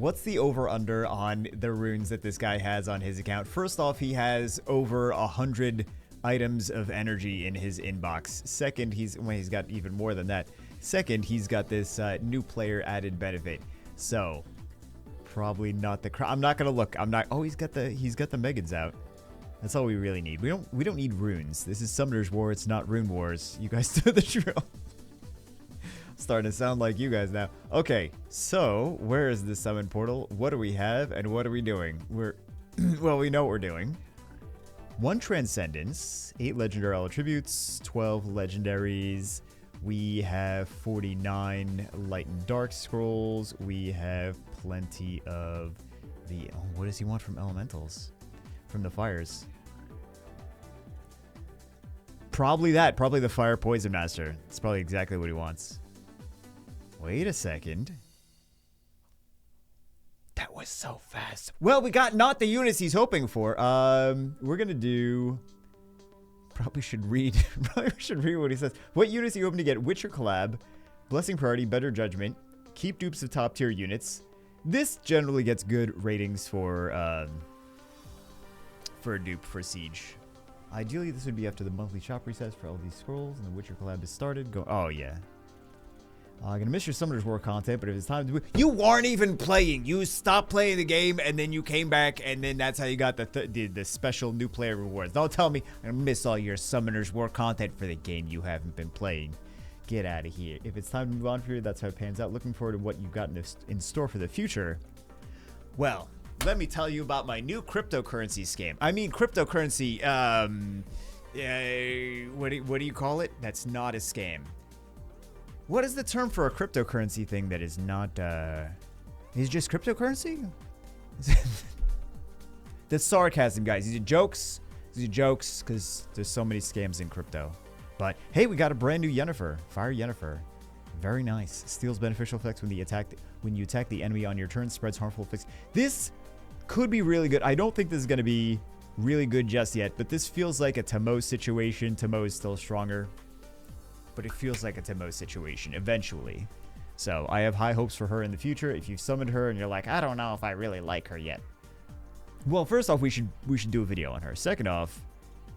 What's the over-under on the runes that this guy has on his account? First off, he has over 100 items of energy in his inbox. Second, he's got even more than that. Second, he's got this new player added benefit. So, probably not the. I'm not gonna look. I'm not. Oh, he's got the Megans out. That's all we really need. We don't need runes. This is Summoner's War. It's not Rune Wars. You guys know the drill. Starting to sound like you guys now. Okay, so where is the summon portal? What do we have and what are we doing? Well, we know what we're doing. 1 transcendence, 8 legendary attributes, 12 legendaries. We have 49 light and dark scrolls. We have plenty of the... Oh, what does he want from elementals? From the fires? Probably that. Probably the fire poison master. It's probably exactly what he wants. Wait a second. That was so fast. Well, we got not the units he's hoping for. We're gonna do... Probably should read what he says. What units are you hoping to get? Witcher collab, blessing priority, better judgment, keep dupes of top tier units. This generally gets good ratings for a dupe for siege. Ideally, this would be after the monthly shop resets for all these scrolls and the Witcher collab is started. Oh yeah. I'm gonna miss your Summoner's War content, but if it's time to... You weren't even playing. You stopped playing the game, and then you came back, and then that's how you got the special new player rewards. Don't tell me I'm gonna miss all your Summoner's War content for the game you haven't been playing. Get out of here. If it's time to move on for you, that's how it pans out. Looking forward to what you've got in store for the future. Well, let me tell you about my new cryptocurrency scam. I mean, cryptocurrency, what do you call it? That's not a scam. What is the term for a cryptocurrency thing that is not, is just cryptocurrency? That's sarcasm, guys. These are jokes. These are jokes because there's so many scams in crypto. But, hey, we got a brand new Yennefer. Fire Yennefer. Very nice. Steals beneficial effects when you attack the enemy on your turn. Spreads harmful effects. This could be really good. I don't think this is going to be really good just yet, but this feels like a Tamo situation. Tamo is still stronger. But it feels like a Timo situation eventually. So I have high hopes for her in the future. If you've summoned her and you're like, I don't know if I really like her yet. Well, first off, we should do a video on her. Second off,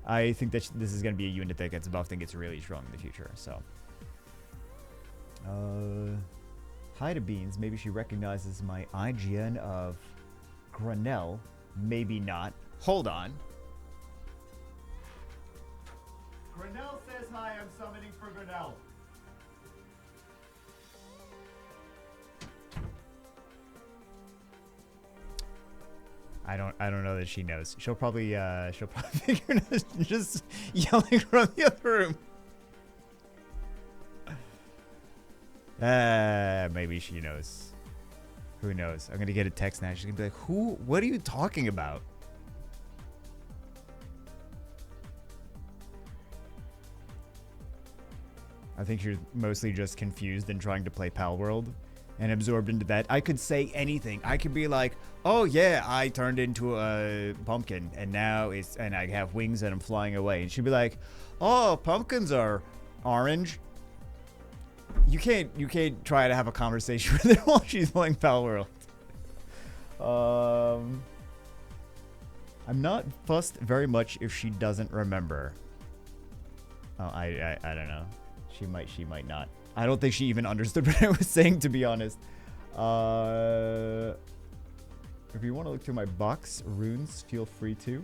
I think that this is going to be a unit that gets buffed and gets really strong in the future. So, hi to Beans. Maybe she recognizes my IGN of Granell. Maybe not. Hold on. Granell says hi, I'm summoning for Granell. I don't know that she knows. She'll probably figure it out just yelling from the other room. Maybe she knows. Who knows? I'm gonna get a text now. She's gonna be like, what are you talking about? I think you're mostly just confused and trying to play Pal World and absorbed into that. I could say anything. I could be like, oh yeah, I turned into a pumpkin and now and I have wings and I'm flying away. And she'd be like, oh, pumpkins are orange. You can't try to have a conversation with her while she's playing Pal World. I'm not fussed very much if she doesn't remember. Oh, I don't know. She might not. I don't think she even understood what I was saying, to be honest. If you want to look through my box runes, feel free to.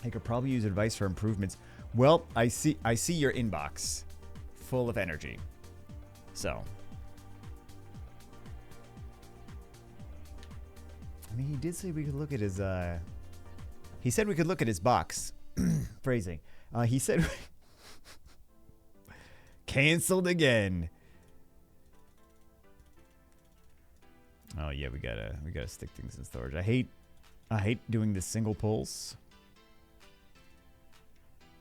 I could probably use advice for improvements. Well, I see your inbox full of energy. So, I mean, he did say we could look at his he said we could look at his box. Phrasing. He said canceled again. Oh yeah, we gotta stick things in storage. I hate doing the single pulls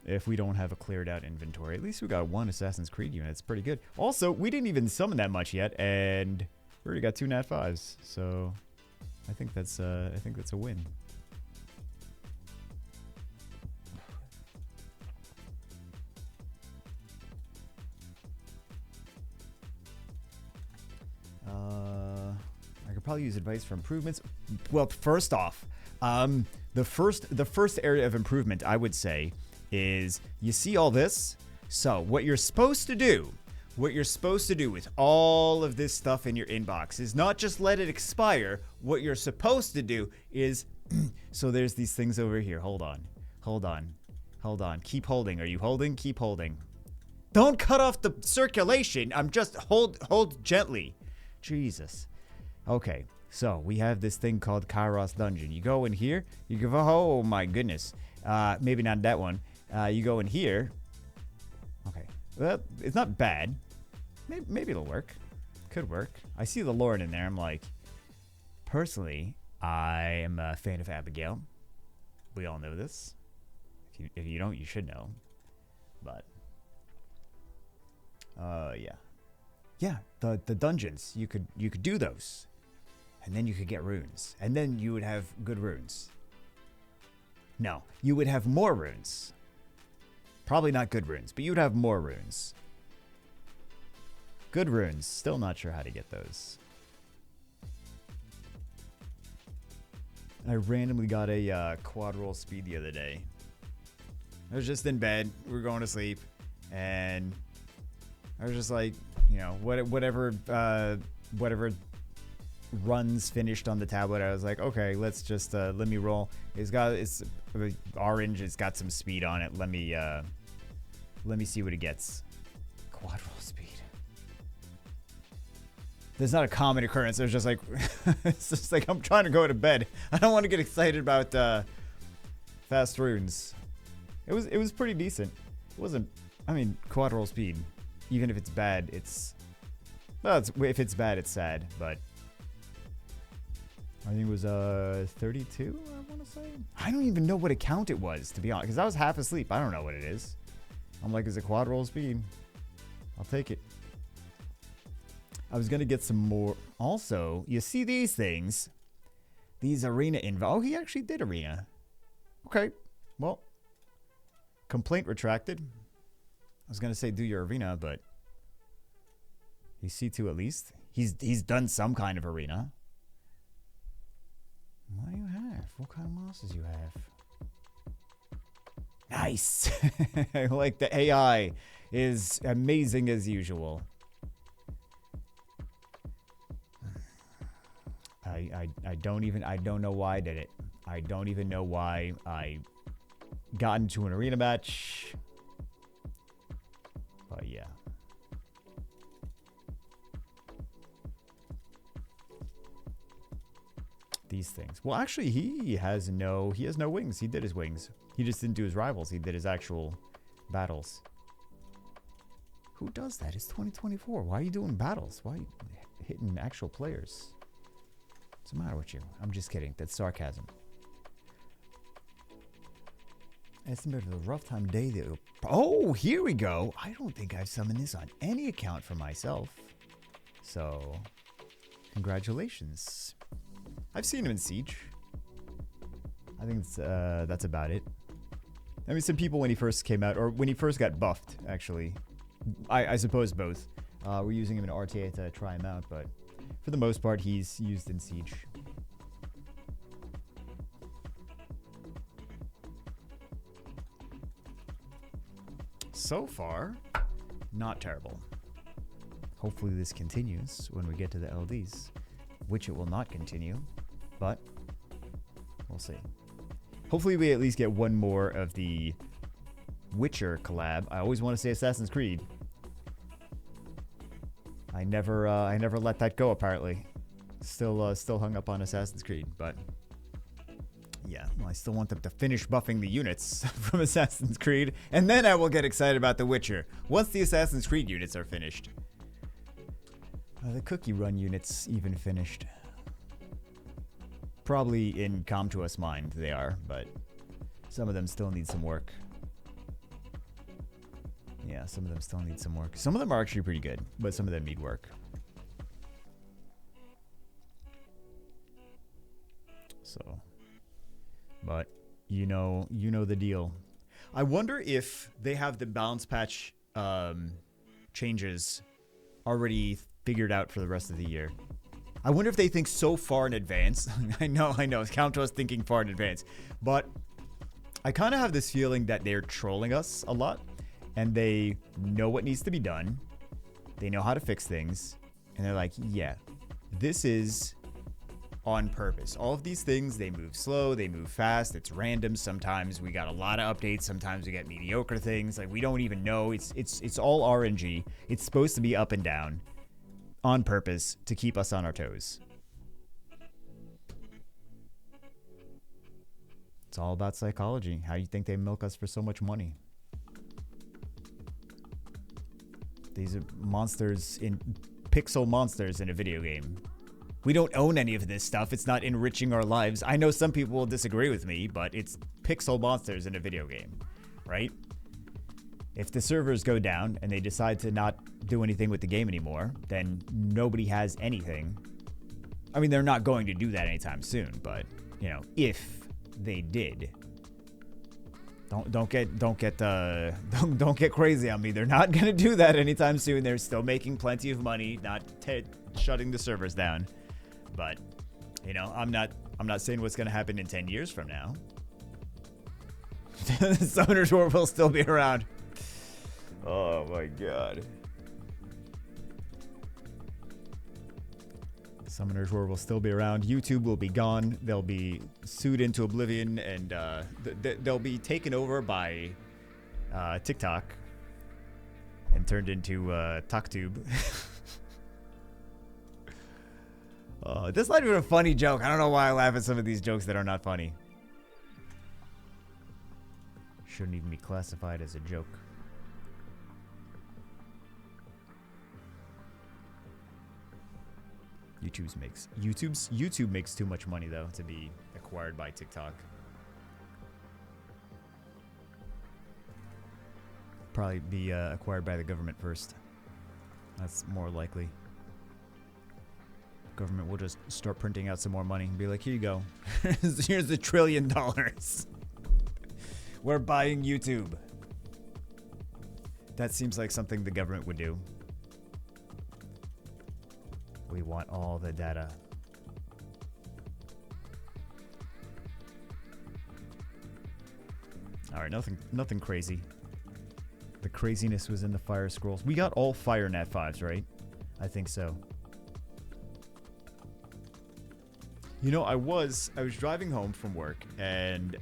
if we don't have a cleared out inventory. At least we got one Assassin's Creed unit. It's pretty good. Also, we didn't even summon that much yet, and we already got 2 Nat 5s. So I think that's a win. I could probably use advice for improvements. Well, first off, the first area of improvement I would say is you see all this. So what you're supposed to do with all of this stuff in your inbox is not just let it expire. What you're supposed to do is, so there's these things over here. Hold on. Keep holding. Are you holding? Keep holding. Don't cut off the circulation. I'm just hold gently. Jesus. Okay. So we have this thing called Kairos Dungeon. You go in here. You go, oh my goodness. Maybe not that one. You go in here. Okay. Well, it's not bad. Maybe it'll work. Could work. I see the Lord in there. I'm like, personally, I am a fan of Abigail. We all know this. If you don't, you should know. But, yeah. The dungeons. You could do those, and then you could get runes, and then you would have good runes. No, you would have more runes. Probably not good runes, but you'd have more runes. Good runes. Still not sure how to get those. I randomly got a quad roll speed the other day. I was just in bed. We were going to sleep. And I was just like, you know, whatever runs finished on the tablet. I was like, okay, let's just let me roll. It's orange. It's got some speed on it. Let me see what it gets. Quad roll speed. There's not a common occurrence. It was just like, it's just like I'm trying to go to bed. I don't want to get excited about fast runes. It was pretty decent. It wasn't. I mean, quad roll speed. Even if it's bad, if it's bad, it's sad. But I think it was 32. I want to say. I don't even know what account it was, to be honest, because I was half asleep. I don't know what it is. I'm like, is it quad roll speed? I'll take it. I was gonna get some more. Also, you see these things, these arena info. Oh, he actually did arena. Okay, well, complaint retracted. I was gonna say do your arena, but he's C2 at least. He's done some kind of arena. What do you have? What kind of monsters you have? Nice. Like the AI is amazing as usual. I don't know why I did it. I don't even know why I got into an arena match. But yeah. These things. Well, actually, he has no wings. He did his wings. He just didn't do his rivals. He did his actual battles. Who does that? It's 2024. Why are you doing battles? Why are you hitting actual players? What's the matter with you? I'm just kidding. That's sarcasm. Estimate of the rough time day. Oh, here we go. I don't think I've summoned this on any account for myself. So, congratulations. I've seen him in Siege. I think that's about it. I mean, some people when he first came out, or when he first got buffed, actually. I suppose both. We're using him in RTA to try him out, but for the most part, he's used in Siege. So far, not terrible. Hopefully this continues when we get to the LDs, which it will not continue, but we'll see. Hopefully we at least get one more of the Witcher collab. I always want to say Assassin's Creed. I never let that go, apparently. Still hung up on Assassin's Creed, but yeah, well, I still want them to finish buffing the units from Assassin's Creed, and then I will get excited about The Witcher once the Assassin's Creed units are finished. The Cookie Run units even finished. Probably in Comtua's mind they are, but some of them still need some work. Yeah, some of them still need some work. Some of them are actually pretty good, but some of them need work. So, but you know the deal. I wonder if they have the balance patch changes already figured out for the rest of the year. I wonder if they think so far in advance. I know, count to us thinking far in advance. But I kind of have this feeling that they're trolling us a lot, and they know what needs to be done. They know how to fix things, and they're like, yeah, this is on purpose. All of these things, they move slow, they move fast, it's random. Sometimes we got a lot of updates, sometimes we get mediocre things. Like, we don't even know. It's all RNG. It's supposed to be up and down on purpose to keep us on our toes. It's all about psychology. How do you think they milk us for so much money? These are pixel monsters in a video game. We don't own any of this stuff. It's not enriching our lives. I know some people will disagree with me, but it's pixel monsters in a video game, right? If the servers go down and they decide to not do anything with the game anymore, then nobody has anything. I mean, they're not going to do that anytime soon, but, you know, if they did, don't get crazy on me. They're not going to do that anytime soon. They're still making plenty of money, not shutting the servers down. But, you know, I'm not saying what's going to happen in 10 years from now. Summoner's War will still be around. Oh my god. Summoner's War will still be around. YouTube will be gone. They'll be sued into oblivion, and they'll be taken over by TikTok and turned into TalkTube. This is not even a funny joke. I don't know why I laugh at some of these jokes that are not funny. Shouldn't even be classified as a joke. YouTube makes too much money though to be acquired by TikTok. Probably be acquired by the government first. That's more likely. Government will just start printing out some more money and be like, here you go. Here's $1 trillion. We're buying YouTube. That seems like something the government would do. We want all the data. All right, nothing crazy. The craziness was in the Fire Scrolls. We got all Fire Nat 5s, right? I think so. You know, I was driving home from work, and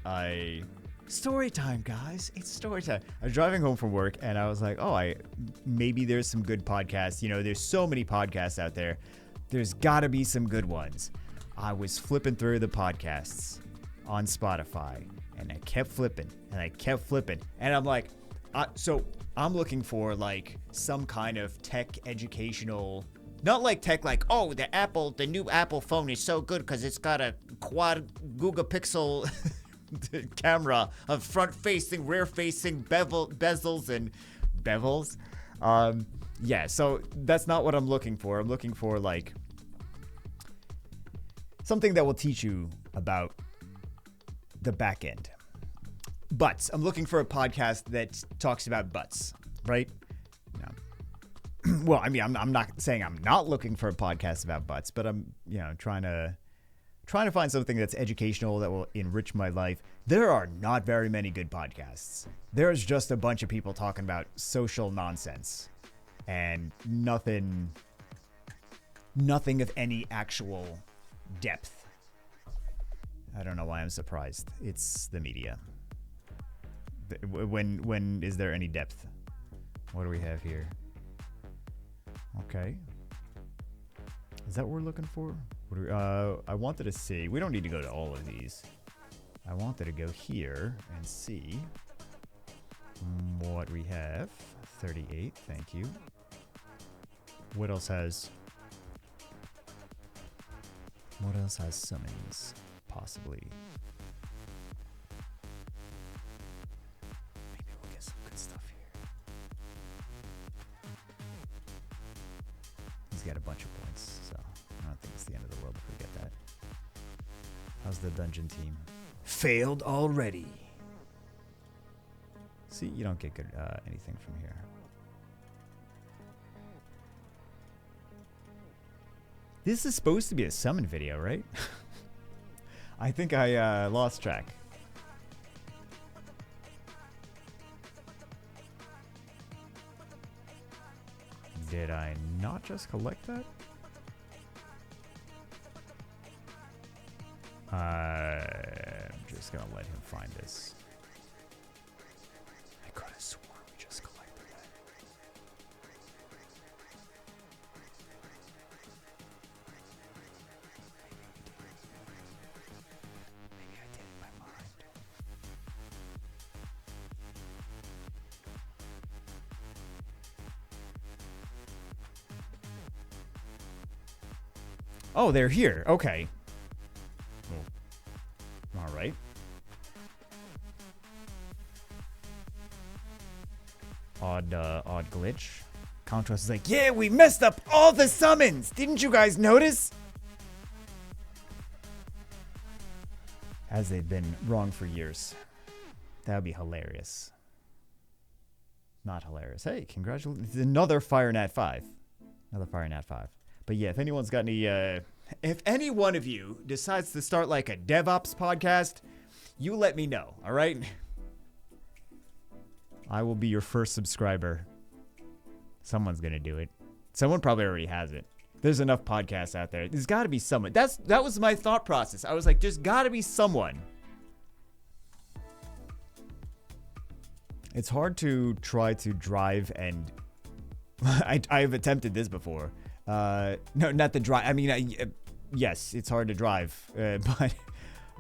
story time, guys. It's story time. I was driving home from work, and I was like, oh, maybe there's some good podcasts. You know, there's so many podcasts out there. There's got to be some good ones. I was flipping through the podcasts on Spotify, and I kept flipping, and I'm like, so I'm looking for like some kind of tech educational. Not like tech, like, oh, the new Apple phone is so good because it's got a quad gigapixel camera of front-facing, rear-facing bezels and bevels. Yeah, so that's not what I'm looking for. I'm looking for, like, something that will teach you about the back end. Butts. I'm looking for a podcast that talks about butts, right? Well, I mean, I'm not saying I'm not looking for a podcast about butts, but I'm, you know, trying to find something that's educational that will enrich my life. There are not very many good podcasts. There's just a bunch of people talking about social nonsense and nothing of any actual depth. I don't know why I'm surprised. It's the media. When is there any depth? What do we have here? Okay. Is that what we're looking for? I wanted to see. We don't need to go to all of these. I wanted to go here and see what we have. 38. Thank you. What else has summons? Possibly. Maybe we'll get some good stuff here. He's got a bunch of points, so I don't think it's the end of the world if we get that. How's the dungeon team? Failed already. See, you don't get good anything from here. This is supposed to be a summon video, right? I think I lost track. Did I not just collect that? I'm just gonna let him find this. I could have sworn we just collected that. Maybe I did in my mind. Oh, they're here. Okay. All right. Odd glitch. Contrast is like, yeah, we messed up all the summons. Didn't you guys notice? As they've been wrong for years. That would be hilarious. Not hilarious. Hey, congratulations. Another Fire Nat 5. Another Fire Nat 5. But yeah, if anyone's got any, if any one of you decides to start like a DevOps podcast, you let me know, all right? I will be your first subscriber. Someone's gonna do it. Someone probably already has it. There's enough podcasts out there. There's got to be someone. That was my thought process. I was like, there's got to be someone. It's hard to try to drive and I've attempted this before. No, not the drive. I mean, yes, it's hard to drive, but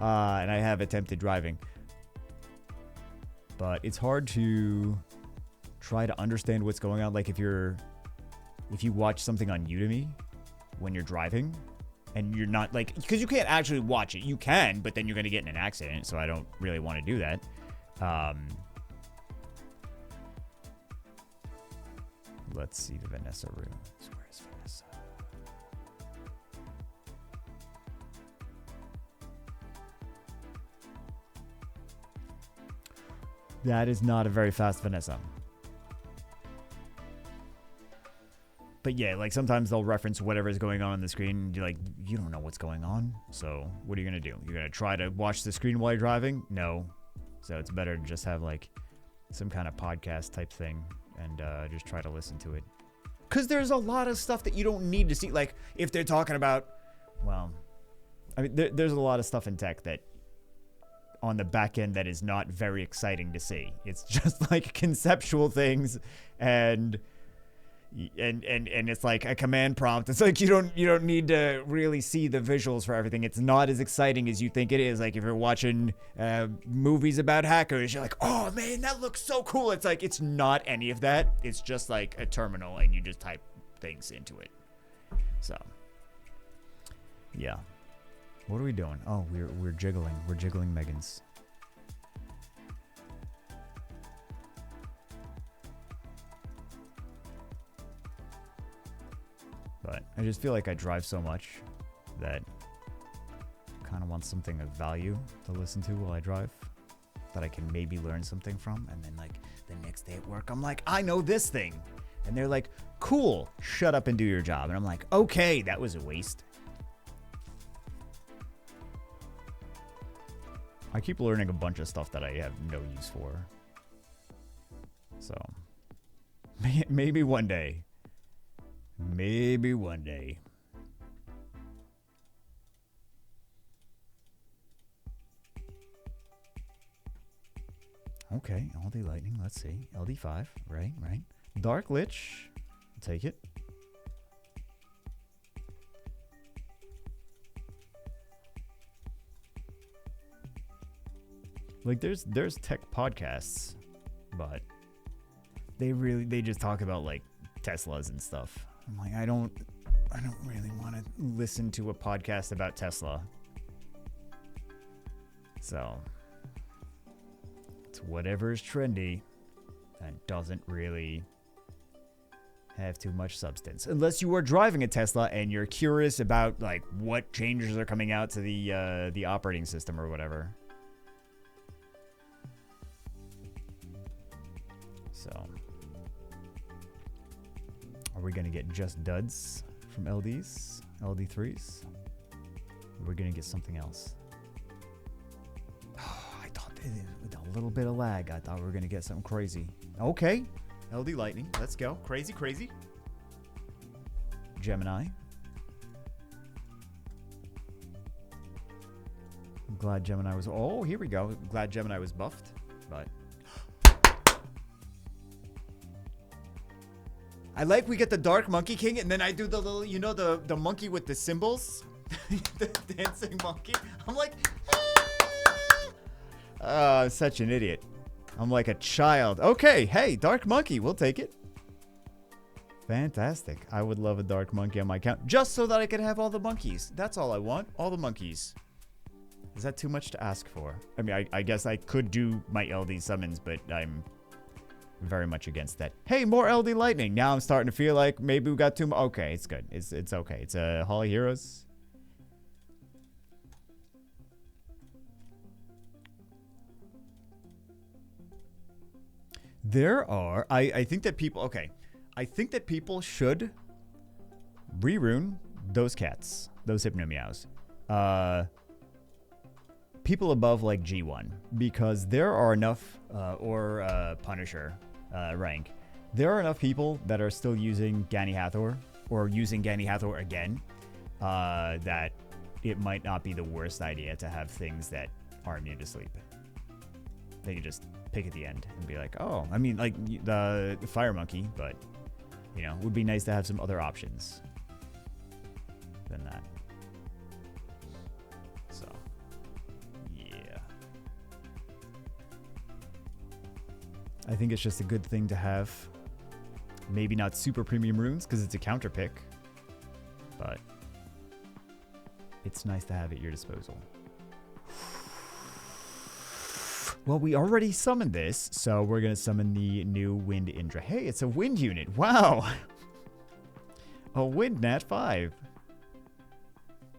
and I have attempted driving. But it's hard to try to understand what's going on. Like if you watch something on Udemy when you're driving and you're not like, because you can't actually watch it. You can, but then you're going to get in an accident. So I don't really want to do that. Let's see the Vanessa room. Where is Vanessa? That is not a very fast Vanessa. But yeah, like sometimes they'll reference whatever is going on the screen. And you're like, you don't know what's going on. So what are you going to do? You're going to try to watch the screen while you're driving? No. So it's better to just have like some kind of podcast type thing and just try to listen to it. Because there's a lot of stuff that you don't need to see. Like if they're talking about, well, I mean, there's a lot of stuff in tech that on the back end that is not very exciting to see. It's just like conceptual things and it's like a command prompt. It's like you don't need to really see the visuals for everything. It's not as exciting as you think it is. Like if you're watching movies about hackers, you're like, oh man, that looks so cool. It's like it's not any of that. It's just like a terminal and you just type things into it. So yeah. What are we doing? Oh, we're jiggling. We're jiggling Megans. But I just feel like I drive so much that I kind of want something of value to listen to while I drive that I can maybe learn something from. And then like the next day at work, I'm like, I know this thing. And they're like, cool, shut up and do your job. And I'm like, okay, that was a waste. I keep learning a bunch of stuff that I have no use for. So maybe one day. Maybe one day. Okay, LD Lightning, let's see. LD5, right. Dark Lich, take it. Like there's tech podcasts, but they just talk about like Teslas and stuff. I'm like, I don't really want to listen to a podcast about Tesla. So it's whatever's trendy and doesn't really have too much substance. Unless you are driving a Tesla and you're curious about like what changes are coming out to the operating system or whatever. So, are we going to get just duds from LDs, LD3s. We're gonna get something else. I thought with a little bit of lag, I thought we were gonna get something crazy. Okay, LD Lightning, let's go. Crazy, crazy. Gemini. I'm glad Gemini was. Oh, here we go. Glad Gemini was buffed, but. I like we get the Dark Monkey King, and then I do the little, you know, the monkey with the cymbals? The dancing monkey. I'm like, such an idiot. I'm like a child. Okay, hey, Dark Monkey, we'll take it. Fantastic. I would love a Dark Monkey on my account, just so that I could have all the monkeys. That's all I want, all the monkeys. Is that too much to ask for? I mean, I guess I could do my LD summons, but I'm very much against that. Hey, more LD Lightning. Now I'm starting to feel like maybe we got too much. Okay, it's good. It's okay. It's a Hall of Heroes. There are... I think that people... Okay. I think that people should rerune those cats. Those Hypnomeows. People above, like, G1. Because there are enough... or Punisher... rank. There are enough people that are still using Gani Hathor or using Gani Hathor again that it might not be the worst idea to have things that are immune to sleep. They can just pick at the end and be like, oh, I mean, like the Fire Monkey, but, you know, it would be nice to have some other options than that. So, yeah. I think it's just a good thing to have. Maybe not super premium runes because it's a counter pick, but it's nice to have at your disposal. Well, we already summoned this, so we're going to summon the new Wind Indra. Hey, it's a wind unit. Wow. A Wind Nat 5.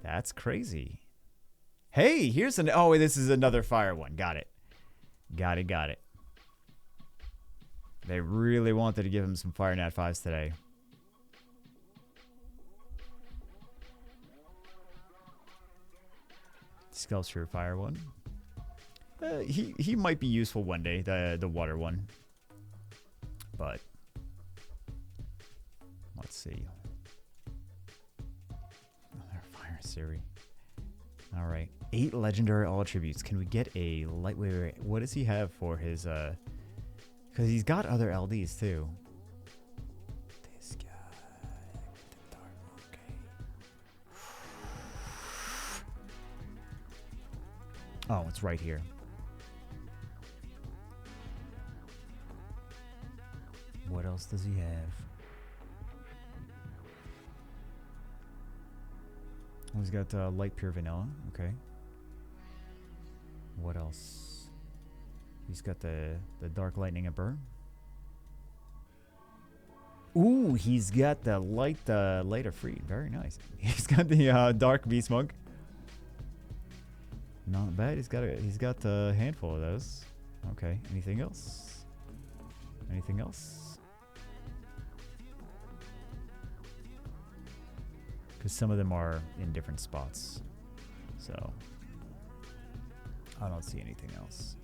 That's crazy. Hey, here's an... Oh, this is another fire one. Got it. Got it. They really wanted to give him some Fire Nat 5s today. Sculpture Fire one. He might be useful one day, the water one. But let's see. Another Fire Siri. All right, 8 legendary all attributes. Can we get a light? Wait. What does he have for his? Because he's got other LDs too. This guy with the dark. Okay. Oh, it's right here. What else does he have? Oh, he's got light pure vanilla. Okay. What else? He's got the dark lightning emperor. Ooh, he's got the light of freed. Very nice. He's got the dark beast monk. Not bad. He's got a handful of those. Okay. Anything else? Anything else? Because some of them are in different spots. So I don't see anything else.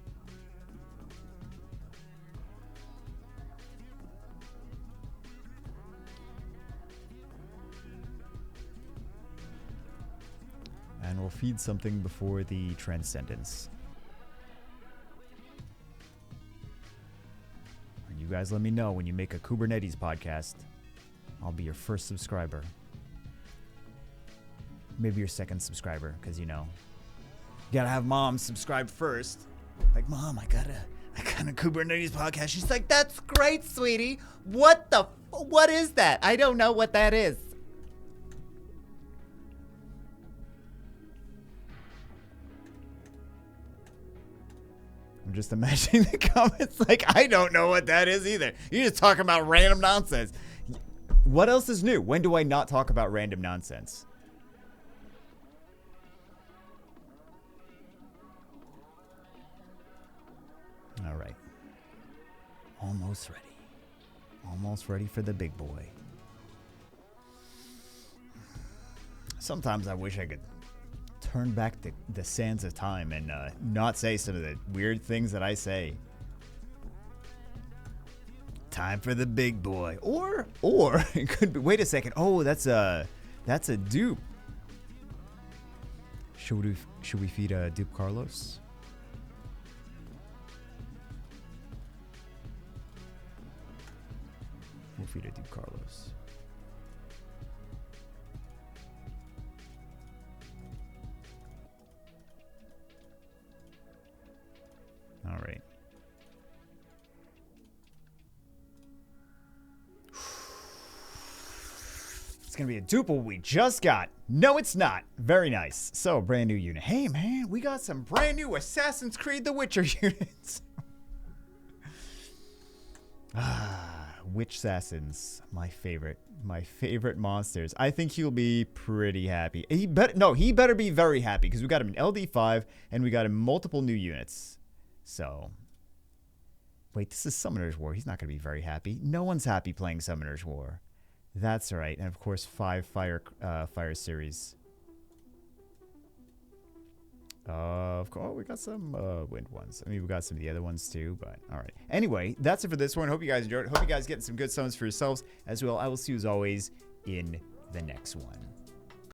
And we'll feed something before the transcendence. And you guys let me know when you make a Kubernetes podcast. I'll be your first subscriber. Maybe your second subscriber, because you know, you gotta have mom subscribe first. Like, Mom, I got a Kubernetes podcast. She's like, that's great, sweetie. What is that? I don't know what that is. I'm just imagining the comments like, I don't know what that is either. You're just talking about random nonsense. What else is new? When do I not talk about random nonsense? All right. Almost ready. Almost ready for the big boy. Sometimes I wish I could turn back the sands of time and not say some of the weird things that I say. Time for the big boy. Or it could be, wait a second. Oh, that's a dupe. Should we feed Dupe Carlos? We'll feed a Dupe Carlos. All right. It's going to be a duple we just got. No, it's not. Very nice. So, brand new unit. Hey, man, we got some brand new Assassin's Creed The Witcher units. Witch Assassins. My favorite monsters. I think he'll be pretty happy. He better be very happy because we got him in LD5 and we got him multiple new units. So, wait, this is Summoner's War. He's not going to be very happy. No one's happy playing Summoner's War. That's right. And of course, 5 fire series. Of course, we got some wind ones. I mean, we got some of the other ones too, but all right. Anyway, that's it for this one. Hope you guys enjoyed it. Hope you guys getting some good summons for yourselves as well. I will see you as always in the next one.